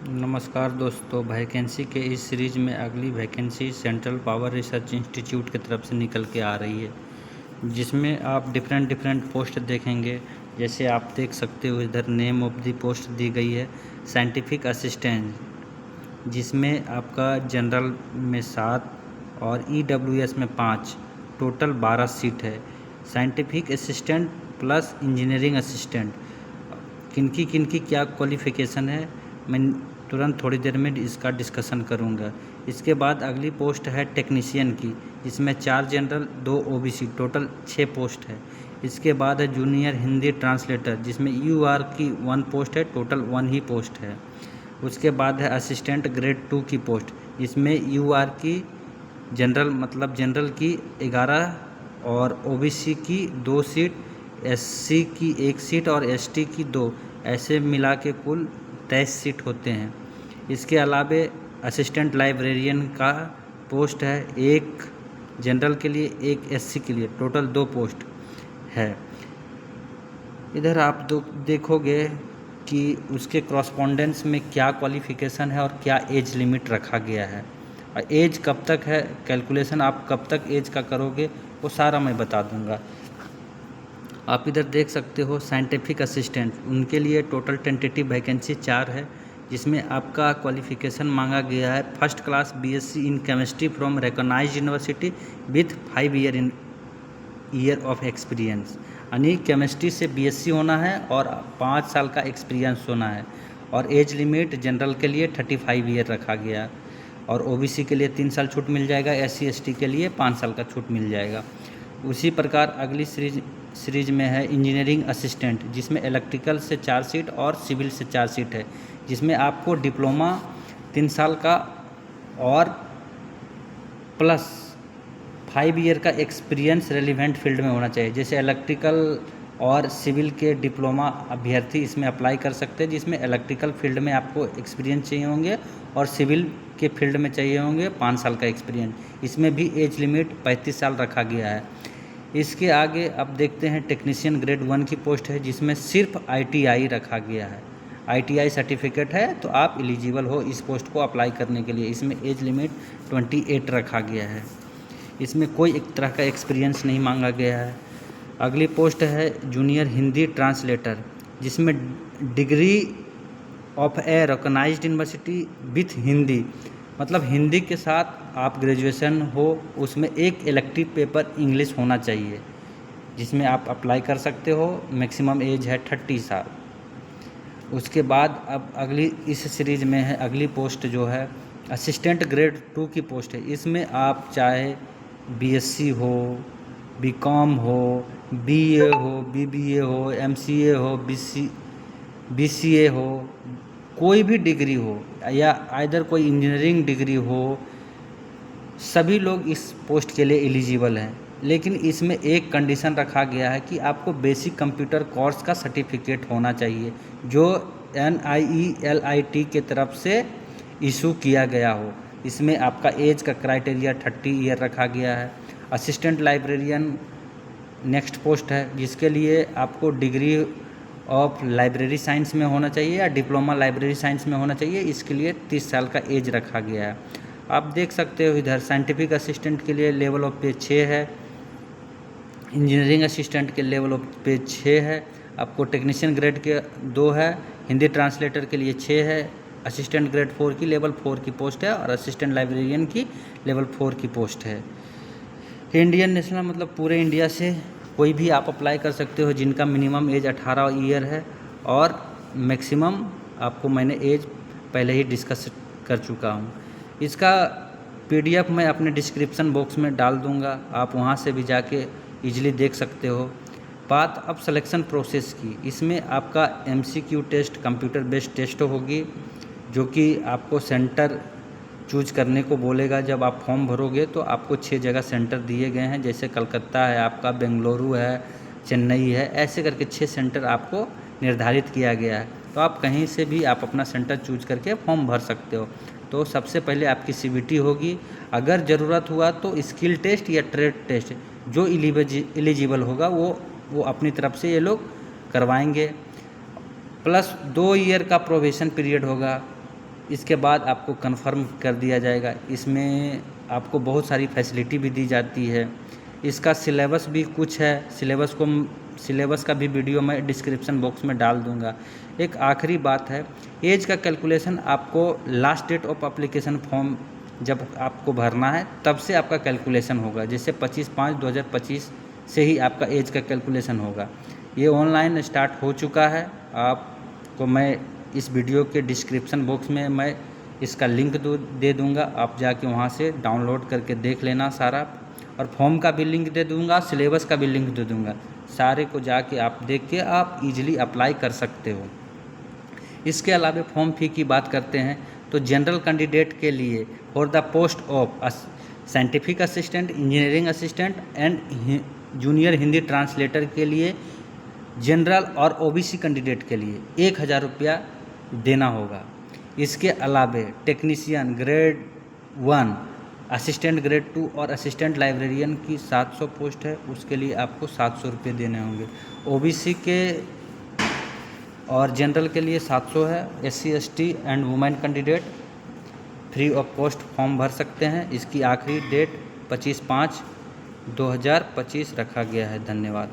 नमस्कार दोस्तों, वैकेंसी के इस सीरीज में अगली vacancy central power research institute की तरफ से निकल के आ रही है, जिसमें आप डिफरेंट पोस्ट देखेंगे। जैसे आप देख सकते हो, इधर नेम ऑफ द पोस्ट दी गई है साइंटिफिक असिस्टेंट, जिसमें आपका जनरल में 7 और EWS में 5, टोटल 12 सीट है। Scientific assistant plus engineering assistant, किनकी क्या क्वालिफ़िकेशन है, मैं तुरंत थोड़ी देर में इसका डिस्कशन करूंगा। इसके बाद अगली पोस्ट है टेक्नीशियन की, जिसमें 4 जनरल 2 OBC, टोटल 6 पोस्ट है। इसके बाद है जूनियर हिंदी ट्रांसलेटर, जिसमें UR की 1 पोस्ट है, टोटल 1 ही पोस्ट है। उसके बाद है असिस्टेंट ग्रेड 2 की पोस्ट, जिसमें UR की जनरल की 11 और OBC की 2 सीट, SC की 1 सीट और ST की 2, ऐसे मिला के कुल 23 सीट होते हैं। इसके अलावे असिस्टेंट लाइब्रेरियन का पोस्ट है, 1 जनरल के लिए 1 SC के लिए, टोटल 2 पोस्ट है। इधर आप देखोगे कि उसके कॉरस्पॉन्डेंस में क्या क्वालिफ़िकेशन है और क्या एज लिमिट रखा गया है, और एज कब तक है, कैलकुलेशन आप कब तक एज का करोगे, वो सारा मैं बता दूंगा। आप इधर देख सकते हो साइंटिफिक असिस्टेंट, उनके लिए टोटल टेंटेटिव वैकेंसी 4 है, जिसमें आपका क्वालिफ़िकेशन मांगा गया है first class BSc in chemistry from recognised university with 5 year of experience, यानी केमिस्ट्री से BSc होना है और 5 साल का एक्सपीरियंस होना है। और एज लिमिट जनरल के लिए 35 ईयर रखा गया, और OBC के लिए 3 साल छूट मिल जाएगा, SC ST के लिए 5 साल का छूट मिल जाएगा। उसी प्रकार अगली सीरीज में है इंजीनियरिंग असिस्टेंट, जिसमें इलेक्ट्रिकल से 4 सीट और सिविल से 4 सीट है, जिसमें आपको डिप्लोमा 3 साल का और प्लस 5 ईयर का एक्सपीरियंस रेलिवेंट फील्ड में होना चाहिए। जैसे इलेक्ट्रिकल और सिविल के डिप्लोमा अभ्यर्थी इसमें अप्लाई कर सकते हैं, जिसमें इलेक्ट्रिकल फील्ड में आपको एक्सपीरियंस चाहिए होंगे और सिविल के फील्ड में चाहिए होंगे 5 साल का एक्सपीरियंस। इसमें भी एज लिमिट 35 साल रखा गया है। इसके आगे अब देखते हैं टेक्नीशियन ग्रेड 1 की पोस्ट है, जिसमें सिर्फ ITI रखा गया है। ITI सर्टिफिकेट है तो आप एलिजिबल हो इस पोस्ट को अप्लाई करने के लिए। इसमें एज लिमिट 28 रखा गया है। इसमें कोई एक तरह का एक्सपीरियंस नहीं मांगा गया है। अगली पोस्ट है जूनियर हिंदी ट्रांसलेटर, जिसमें degree of a recognised university with Hindi, मतलब हिंदी के साथ आप ग्रेजुएशन हो, उसमें एक इलेक्टिव पेपर इंग्लिश होना चाहिए, जिसमें आप अप्लाई कर सकते हो। मैक्सिमम एज है 30 साल। उसके बाद अब अगली इस सीरीज में है अगली पोस्ट जो है असिस्टेंट ग्रेड 2 की पोस्ट है। इसमें आप चाहे BSc हो, BCom हो, BA हो, BBA हो, MCA हो, BCA हो, कोई भी डिग्री हो या आइदर कोई इंजीनियरिंग डिग्री हो, सभी लोग इस पोस्ट के लिए एलिजिबल हैं। लेकिन इसमें एक कंडीशन रखा गया है कि आपको बेसिक कंप्यूटर कोर्स का सर्टिफिकेट होना चाहिए, जो NIELIT के तरफ से इशू किया गया हो। इसमें आपका एज का क्राइटेरिया 30 ईयर रखा गया है। असिस्टेंट लाइब्रेरियन नेक्स्ट पोस्ट है, जिसके लिए आपको डिग्री ऑफ लाइब्रेरी साइंस में होना चाहिए या डिप्लोमा लाइब्रेरी साइंस में होना चाहिए। इसके लिए 30 साल का एज रखा गया है। आप देख सकते हो इधर साइंटिफिक असिस्टेंट के लिए लेवल ऑफ पे 6 है, इंजीनियरिंग असिस्टेंट के लेवल ऑफ पे 6 है, आपको टेक्नीशियन ग्रेड के 2 है, हिंदी ट्रांसलेटर के लिए 6 है, असिस्टेंट ग्रेड 4 की लेवल 4 की पोस्ट है, और असिस्टेंट लाइब्रेरियन की लेवल 4 की पोस्ट है। इंडियन नेशनल मतलब पूरे इंडिया से कोई भी आप अप्लाई कर सकते हो, जिनका मिनिमम एज 18 ईयर है, और मैक्सिमम आपको मैंने एज पहले ही डिस्कस कर चुका हूँ। इसका PDF मैं अपने डिस्क्रिप्शन बॉक्स में डाल दूँगा, आप वहाँ से भी जाके इजीली देख सकते हो। बात अब सिलेक्शन प्रोसेस की, इसमें आपका MCQ test, computer based test होगी, जो कि आपको सेंटर चूज करने को बोलेगा। जब आप फॉर्म भरोगे तो आपको 6 जगह सेंटर दिए गए हैं, जैसे कलकत्ता है, आपका बेंगलुरु है, चेन्नई है, ऐसे करके 6 सेंटर आपको निर्धारित किया गया है। तो आप कहीं से भी आप अपना सेंटर चूज करके फॉर्म भर सकते हो। तो सबसे पहले आपकी CBT होगी, अगर ज़रूरत हुआ तो स्किल टेस्ट या ट्रेड टेस्ट, जो एलिजिबल होगा वो अपनी तरफ से ये लोग करवाएंगे। प्लस 2 ईयर का प्रोबेशन पीरियड होगा, इसके बाद आपको कन्फर्म कर दिया जाएगा। इसमें आपको बहुत सारी फैसिलिटी भी दी जाती है। इसका सिलेबस भी कुछ है, सिलेबस का भी वीडियो मैं डिस्क्रिप्शन बॉक्स में डाल दूंगा। एक आखिरी बात है, एज का कैलकुलेशन आपको last date of application form जब आपको भरना है तब से आपका कैलकुलेशन होगा। जैसे 25/5/2025 से ही आपका एज का कैलकुलेशन होगा। ये ऑनलाइन स्टार्ट हो चुका है। आपको मैं इस वीडियो के डिस्क्रिप्शन बॉक्स में मैं इसका लिंक दे दूँगा, आप जाके वहाँ से डाउनलोड करके देख लेना सारा, और फॉर्म का भी लिंक दे दूँगा, सिलेबस का भी लिंक दे दूँगा। सारे को जाके आप देख के आप इजीली अप्लाई कर सकते हो। इसके अलावा फॉर्म फी की बात करते हैं तो जनरल कैंडिडेट के लिए for the post of scientific assistant, engineering assistant and junior Hindi translator के लिए, जनरल और ओबीसी कैंडिडेट के लिए 1000 रुपया देना होगा। इसके अलावा टेक्नीशियन ग्रेड 1, असिस्टेंट ग्रेड 2 और असिस्टेंट लाइब्रेरियन की 700 पोस्ट है, उसके लिए आपको 700 रुपये देने होंगे। ओबीसी के और जनरल के लिए 700 है। SC ST and women candidate free of cost form भर सकते हैं। इसकी आखिरी डेट 25/5/2025 रखा गया है। धन्यवाद।